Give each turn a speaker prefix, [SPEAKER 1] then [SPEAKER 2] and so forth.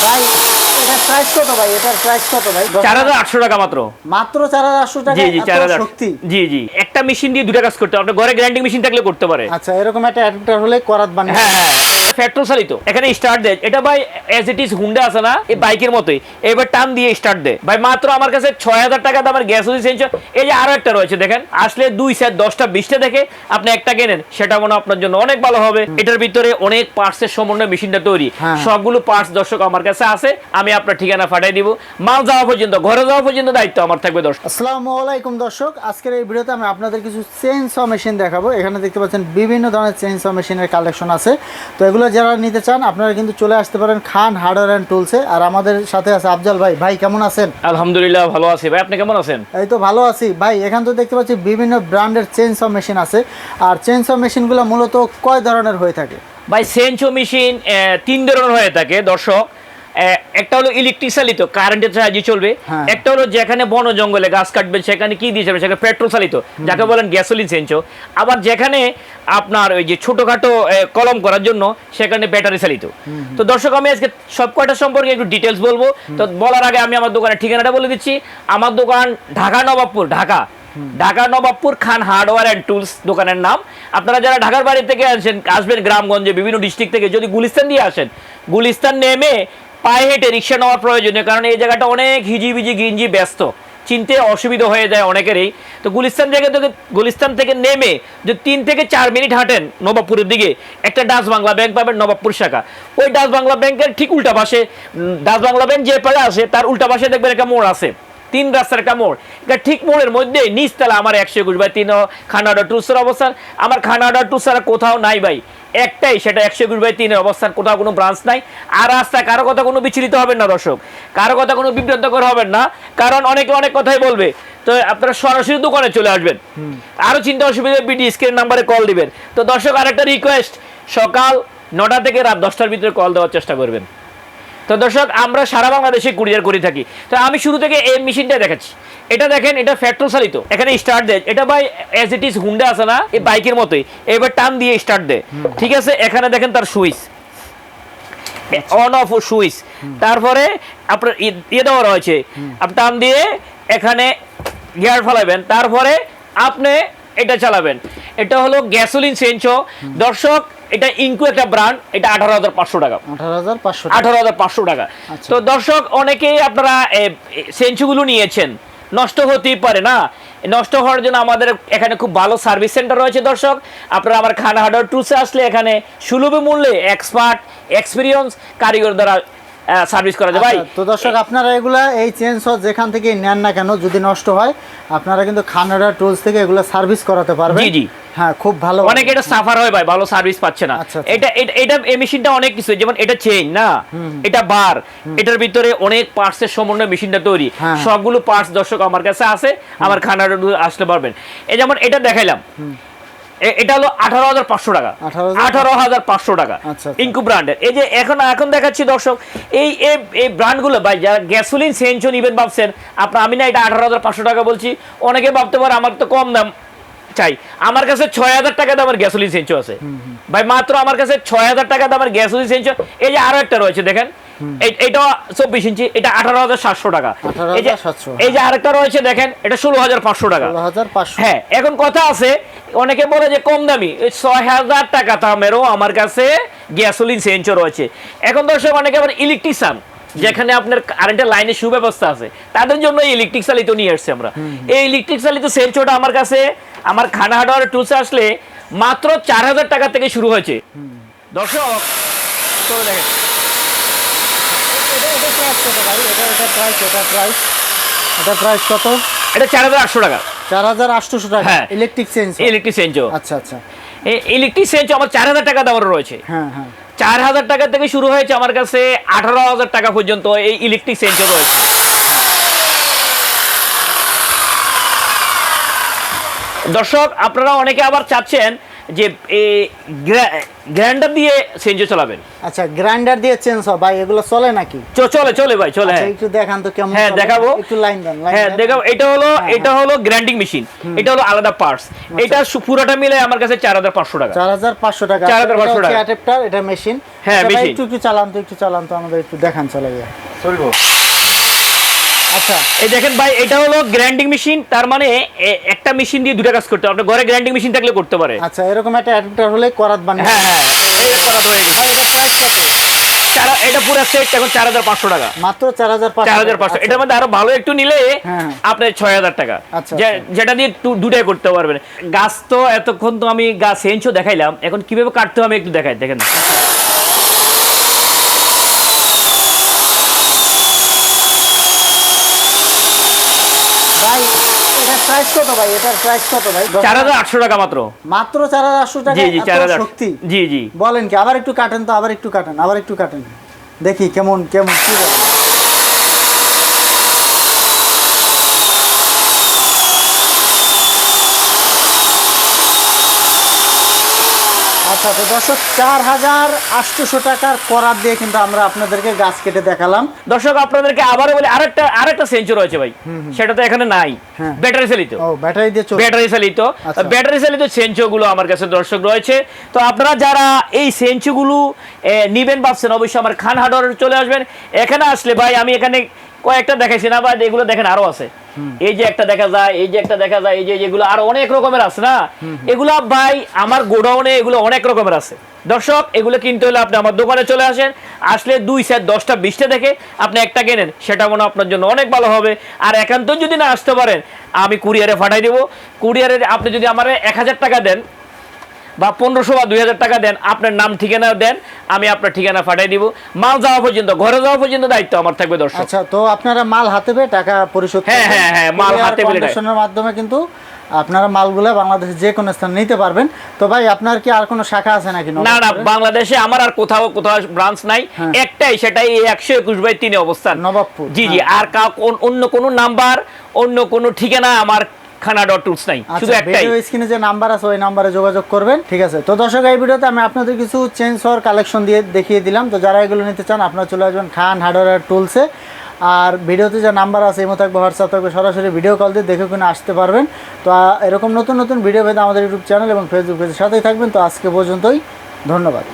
[SPEAKER 1] ভাই এটার প্রাইস কত ভাই? এটার প্রাইস কত ভাই?
[SPEAKER 2] 4800 টাকা মাত্র।
[SPEAKER 1] মাত্র 4800 টাকা?
[SPEAKER 2] জি জি, 4000।
[SPEAKER 1] সত্যি?
[SPEAKER 2] জি জি, একটা মেশিন দিয়ে দুটো কাজ করতে হবে। আপনার ঘরে গ্রাইন্ডিং মেশিন থাকলে করতে পারে।
[SPEAKER 1] আচ্ছা, এরকম একটা অ্যাডাপ্টার হলে করাত বানিয়ে।
[SPEAKER 2] হ্যাঁ হ্যাঁ, পেট্রোল চালিত। এখানে স্টার্ট দেয়, এটা ভাই এজ ইট ইজ হুন্ডা আছে না, এই বাইকের মতোই। এবার টান দিয়ে স্টার্ট দেয় ভাই। মাত্র আমার কাছে 6000 টাকা দামের গ্যাস সেন্সর। এই যে আরো একটা রয়েছে দেখেন, আসলে 2 সেট 10টা 20টা দেখে আপনি একটা কেনেন, সেটা মনে হয় আপনার জন্য অনেক ভালো হবে। এটার ভিতরে অনেক পার্টসের সমন্বয়ে মেশিনটা তৈরি। সবগুলো পার্টস দর্শক আমার কাছে আছে, আমি আপনার ঠিকানা পাঠিয়ে দিব। মাল যাওয়া পর্যন্ত, ঘরে যাওয়া পর্যন্ত দায়িত্ব আমার থাকবে দর্শক।
[SPEAKER 1] আসসালামু আলাইকুম দর্শক, আজকের এই ভিডিওতে আমি আপনাদের কিছু চেইনসঅ মেশিন দেখাবো। এখানে দেখতে পাচ্ছেন বিভিন্ন ধরনের চেইনসঅ মেশিনের কালেকশন আছে। তো এগুলো যারা নিতে চান আপনারা কিন্তু চলে আসতে পারেন খান হার্ডওয়্যার অ্যান্ড টুলসে। আর আমাদের সাথে আছে আফজাল ভাই। ভাই কেমন আছেন?
[SPEAKER 2] আলহামদুলিল্লাহ ভালো আছি ভাই, আপনি কেমন আছেন?
[SPEAKER 1] এই তো ভালো আছি ভাই। এখান তো দেখতে পাচ্ছি বিভিন্ন ব্র্যান্ডের চেইনসঅ মেশিন আছে। আর চেইনসঅ মেশিনগুলো মূলত কয় ধরনের হয়ে থাকে
[SPEAKER 2] ভাই? চেইনসঅ মেশিন 3 ধরনের হয়ে থাকে দর্শক। একটা হলো ইলেকট্রিক চালিত, কারেন্টের সাহায্যে চলবে। একটা হলো যেখানে বন জঙ্গলে গাছ কাটবেন সেখানে কি দিয়ে যাবে, সেখানে পেট্রোল চালিত, যাকে বলেন গ্যাসোলিন চেইনসঅ। আবার যেখানে আপনার ওই যে ছোটখাটো কলম করার জন্য সেখানে ব্যাটারি চালিত। তো দর্শক আমি আজকে সব কয়টা সম্পর্কে একটু ডিটেলস বলবো। তো বলার আগে আমি আমার দোকানের ঠিকানাটা বলে দিচ্ছি। আমার দোকান ঢাকা নবাবপুর, ঢাকা নবাবপুর খান হার্ডওয়্যার অ্যান্ড টুলস দোকানের নাম। আপনারা যারা ঢাকার বাড়ি থেকে আসবেন গ্রামগঞ্জে বিভিন্ন ডিস্ট্রিক্ট থেকে, যদি গুলিস্তান দিয়ে আসেন, গুলিস্তান নেমে পায়ে হেঁটে রিক্সা নেওয়ার প্রয়োজনীয়, কারণ এই জায়গাটা অনেক হিজিবিজি গিঞ্জি ব্যস্ত, চিনতে অসুবিধা হয়ে যায় অনেকেরই। তো গুলিস্তান থেকে নেমে যে 3 থেকে 4 মিনিট হাঁটেন নবাবপুরের দিকে, একটা ডাচ বাংলা ব্যাংক পাবেন নবাবপুর শাখা। ওই ডাচ বাংলা ব্যাংকের ঠিক উল্টা পাশে, ডাচ বাংলা ব্যাংক যে পাড়ে আছে তার উল্টা পাশে দেখবেন একটা মোড় আছে, 3 রাস্তার একটা মোড়। এটা ঠিক মোড়ের মধ্যে নিচতলা আমার 121/3 খান হার্ডওয়্যার টুলসের অবস্থান। আমার খান হার্ডওয়্যার টুলস ছাড়া কোথাও নাই ভাই, একটাই, সেটা 121/3 অবস্থান, কোথাও কোনো ব্রাঞ্চ নাই। আর রাস্তায় কারো কথা কোনো বিচলিত হবেন না দর্শক, কারো কথা কোনো বিভ্রান্তকর হবেন না, কারণ অনেকে অনেক কথাই বলবে। তো আপনারা সরাসরি দোকানে চলে আসবেন। আরো চিন্তা অসুবিধা বিডি স্ক্রিন নাম্বারে কল দিবেন। তো দর্শক আরেকটা রিকোয়েস্ট, সকাল 9টা থেকে রাত 10টার ভিতরে কল দেওয়ার চেষ্টা করবেন। তো দর্শক আমরা সারা বাংলাদেশে কুরিয়ার করে থাকি। তো আমি শুরু থেকে এই মেশিনটা দেখাচ্ছি। এটা দেখেন, এটা পেট্রোল চালিত। এখানে স্টার্ট দেয়, এটা ভাই এজ ইট ইজ হুন্ডা আছে না, এই বাইকের মতোই। এবার টান দিয়ে স্টার্ট দেয়, ঠিক আছে। এখানে দেখেন তার সুইচ, অন অফ সুইচ। তারপরে আপনার ইয়ে দেওয়া রয়েছে, আপনি টান দিয়ে এখানে গিয়ার ফেলাবেন, তারপরে আপনি এটা চালাবেন। এটা হলো গ্যাসোলিন চেইনসঅ দর্শক। এটা ইনকু একটা ব্র্যান্ড, এটা 18500 টাকা। 18500 টাকা। তো দর্শক অনেকেই আপনারা চেইনসঅগুলো নিয়েছেন, নষ্ট হতেই পারে না, নষ্ট হওয়ার জন্য আমাদের এখানে খুব ভালো সার্ভিস সেন্টার রয়েছে দর্শক। আপনারা আমার খান হার্ডওয়্যার টুলসে আসলে এখানে সুলভ মূল্যে এক্সপার্ট এক্সপিরিয়েন্স কারিগর দ্বারা সার্ভিস করা যায় ভাই।
[SPEAKER 1] তো দর্শক আপনারা এগুলা এই চেইনসঅ যেখান থেকে নেন না কেন, যদি নষ্ট হয় আপনারা কিন্তু খান হার্ডওয়্যার টুলস থেকে এগুলো সার্ভিস করাতে পারবেন।
[SPEAKER 2] জি জি,
[SPEAKER 1] হ্যাঁ, খুব ভালো।
[SPEAKER 2] অনেকে এটা সাফার হয় ভাই, ভালো সার্ভিস পাচ্ছে না। এটা এই মেশিনটা অনেক কিছু, যেমন এটা চেইন না, এটা বার, এটার ভিতরে অনেক পার্টসের সমন্বয়ে মেশিনটা তৈরি। সবগুলো পার্টস দর্শক আমার কাছে আছে, আমার খান হার্ডওয়্যার আসতে পারবেন। এই যেমন এটা দেখাইলাম, এটা হলো 18500 টাকা, 18500 টাকা ইনকু ব্র্যান্ডের। এই যে এখন দেখাচ্ছি দর্শক, এই ব্র্যান্ডগুলো ভাই যারা গ্যাসোলিন চেইনসঅ নিবেন ভাবছেন আপনার, আমি না এটা 18500 টাকা বলছি, অনেকে ভাবতে পারে আমার তো কম দাম চাই। আমার কাছে 6000 টাকা দামের গ্যাসোলিন চেইনসঅ আছে ভাই, মাত্র আমার কাছে 6000 টাকা দামের গ্যাসোলিন চেইনসঅ। এই যে আরো একটা রয়েছে দেখেন, এটা 24 ইঞ্চি, এটা 18700 টাকা। এই যে আরেকটা রয়েছে দেখেন, এটা 16500 টাকা। হ্যাঁ, এখন কথা আছে, অনেকে বলে যে কম দামি, 6000 টাকা দামেরও আমার কাছে গ্যাসোলিন চেইনসঅ রয়েছে। এখন দর্শক অনেকে আবার ইলেকট্রিক চান, যেখানে আপনার কারেন্টের লাইনের সুব্যবস্থা আছে, তাদের জন্য ইলেকট্রিক চালিত নিয়ে আসছে আমরা। এই ইলেকট্রিক চালিত চেইনসঅটা আমার কাছে আমার খান হার্ডওয়্যার টুলসে আসলে মাত্র 4000 টাকা থেকে শুরু হয়েছে দর্শক। তো দেখেন
[SPEAKER 1] এটা প্রাইস কত?
[SPEAKER 2] এটা 4800 টাকা।
[SPEAKER 1] 4800 টাকা?
[SPEAKER 2] হ্যাঁ,
[SPEAKER 1] ইলেকট্রিক চেইনসঅ।
[SPEAKER 2] ইলেকট্রিক চেইনসঅ,
[SPEAKER 1] আচ্ছা আচ্ছা।
[SPEAKER 2] এই ইলেকট্রিক চেইনসঅ আমার 4000 টাকা দামের রয়েছে।
[SPEAKER 1] হ্যাঁ হ্যাঁ,
[SPEAKER 2] 4000 টাকা থেকে শুরু হয়েছে, আমার কাছে 18000 টাকা পর্যন্ত এই ইলেকট্রিক চেইনসঅ রয়েছে। দর্শক আপনারা অনেকে আবার চাচ্ছেন যে গ্রাইন্ডার দিয়ে চেঞ্জ চালাবেন।
[SPEAKER 1] আচ্ছা, গ্রাইন্ডার দিয়ে চেঞ্জ হয় ভাই, এগুলো চলে নাকি?
[SPEAKER 2] চলে ভাই, চলে।
[SPEAKER 1] আচ্ছা,
[SPEAKER 2] হ্যাঁ,
[SPEAKER 1] একটু দেখান তো কেমন।
[SPEAKER 2] হ্যাঁ দেখাবো,
[SPEAKER 1] একটু লাইন দেন।
[SPEAKER 2] হ্যাঁ দেখাবো। এটা হলো গ্রাইন্ডিং মেশিন, এটা হলো আলাদা পার্টস। এটা পুরোটা মিলে আমার কাছে 4500 টাকা।
[SPEAKER 1] 4500 টাকা।
[SPEAKER 2] 4500 টাকা
[SPEAKER 1] অ্যাডাপ্টার, এটা মেশিন।
[SPEAKER 2] হ্যাঁ মেশিন।
[SPEAKER 1] একটু চালান তো আমাদের, একটু দেখান চলে গিয়ে। চলবো। আচ্ছা,
[SPEAKER 2] এই দেখেন ভাই, এটা হলো গ্রাইন্ডিং মেশিন, তার মানে একটা মেশিন দিয়ে দুটো কাজ করতে হবে। আপনার ঘরে গ্রাইন্ডিং মেশিন থাকলে করতে পারে।
[SPEAKER 1] আচ্ছা, এরকম একটা অ্যাডাপ্টার হলে করাত বানিয়ে।
[SPEAKER 2] হ্যাঁ, এই করাত হয়ে গেছে।
[SPEAKER 1] এটা প্রাইস কত?
[SPEAKER 2] এটা পুরো সেট এখন 4500 টাকা।
[SPEAKER 1] মাত্র 4500।
[SPEAKER 2] 4500। এটার মধ্যে আরো ভালো একটু নিলে আপনি 6000 টাকা, যেটা দিয়ে দুটাই করতে পারবেন। গাছ তো এতক্ষণ তো আমি গাছ সেঞ্চও দেখাইলাম, এখন কিভাবে কাটতে হবে একটু দেখাই। দেখেন
[SPEAKER 1] ভাই, এটার প্রাইস কত ভাই? এটার প্রাইস কত ভাই?
[SPEAKER 2] 4800 টাকা মাত্র।
[SPEAKER 1] মাত্র 4800 টাকা?
[SPEAKER 2] জি 4000।
[SPEAKER 1] সত্যি?
[SPEAKER 2] জি
[SPEAKER 1] বলেন কি? আবার একটু কাটেন তো, আবার একটু কাটেন দেখি কেমন কি বলেন। আচ্ছা, তো দর্শক 4800 টাকার করাত দিয়ে কিন্তু আমরা আপনাদেরকে গাছ কেটে দেখালাম।
[SPEAKER 2] দর্শক আপনাদেরকে আবারও বলি, আরেকটা সেঞ্চুর রয়েছে ভাই, সেটা তো এখানে নাই। ব্যাটারি চালিত।
[SPEAKER 1] ও, ব্যাটারি দিয়ে চলে।
[SPEAKER 2] ব্যাটারি চালিত সেঞ্চু গুলো আমার কাছে দর্শক রয়েছে। তো আপনারা যারা এই সেঞ্চু গুলো নিবেন ভাবছেন, অবশ্যই আমার খান হার্ডওয়্যারে চলে আসবেন। এখানে আসলে ভাই আমি এখানে কয়েকটা দেখাইছি না ভাই, এগুলো দেখেন আরো আছে। এই যে একটা দেখা যায়, এই যে যেগুলো আরো অনেক রকমের আছে না, এগুলা ভাই আমার গোডাউনে এগুলো অনেক রকমের আছে। দর্শক, এগুলো কিনতে হলে আপনি আমার দোকানে চলে আসেন, আসলে 2 সেট 10টা 20টা দেখে আপনি একটা কেনেন, সেটা মনে আপনার জন্য অনেক ভালো হবে। আর একান্ত যদি না আসতে পারেন, আমি কুরিয়ারে পাঠাই দেবো। কুরিয়ারে আপনি যদি আমার 1000 টাকা দেন বা 1500 বা 2000 টাকা দেন, আপনার নাম ঠিকানা দেন, আমি আপনার ঠিকানা পাঠিয়ে দিব। মাল যাওয়া পর্যন্ত, ঘরে যাওয়া পর্যন্ত দায়িত্ব আমার থাকবে দর্শক।
[SPEAKER 1] আচ্ছা, তো আপনারা মাল হাতে পেয়ে টাকা পরিশোধ করবেন।
[SPEAKER 2] হ্যাঁ, মাল হাতে পেলে
[SPEAKER 1] কন্ডিশনের মাধ্যমে কিন্তু আপনারা মালগুলো বাংলাদেশের যে কোনো স্থানে নিতে পারবেন। তো ভাই, আপনার কি আর কোনো শাখা আছে নাকি?
[SPEAKER 2] না, বাংলাদেশে আমার আর কোথাও ব্রাঞ্চ নাই, একটাই, সেটাই 121/3 অবস্থান, নবাবপুর। জি আর অন্য কোনো নাম্বার, অন্য কোনো ঠিকানা আমার খানা.টুলস নাই, শুধু একটাই।
[SPEAKER 1] ভিডিও স্ক্রিনে যে নাম্বার আছে ওই নাম্বারে যোগাযোগ করবেন। ঠিক আছে, তো দর্শক, এই ভিডিওতে আমি আপনাদের কিছু চেঞ্জ হওয়ার কালেকশন দিয়ে দেখিয়ে দিলাম। তো যারা এগুলো নিতে চান, আপনারা চলে আসবেন খান হার্ডওয়্যার টুলসে। আর ভিডিওতে যে নাম্বার আছে, ইমো থাকবে, হোয়াটসঅ্যাপ থাকবে, সরাসরি ভিডিও কল দিয়ে দেখে কিনে আসতে পারবেন। তো এরকম নতুন ভিডিও পেতে আমাদের ইউটিউব চ্যানেল এবং ফেসবুক পেজের সাথেই থাকবেন। তো আজকে পর্যন্তই, ধন্যবাদ।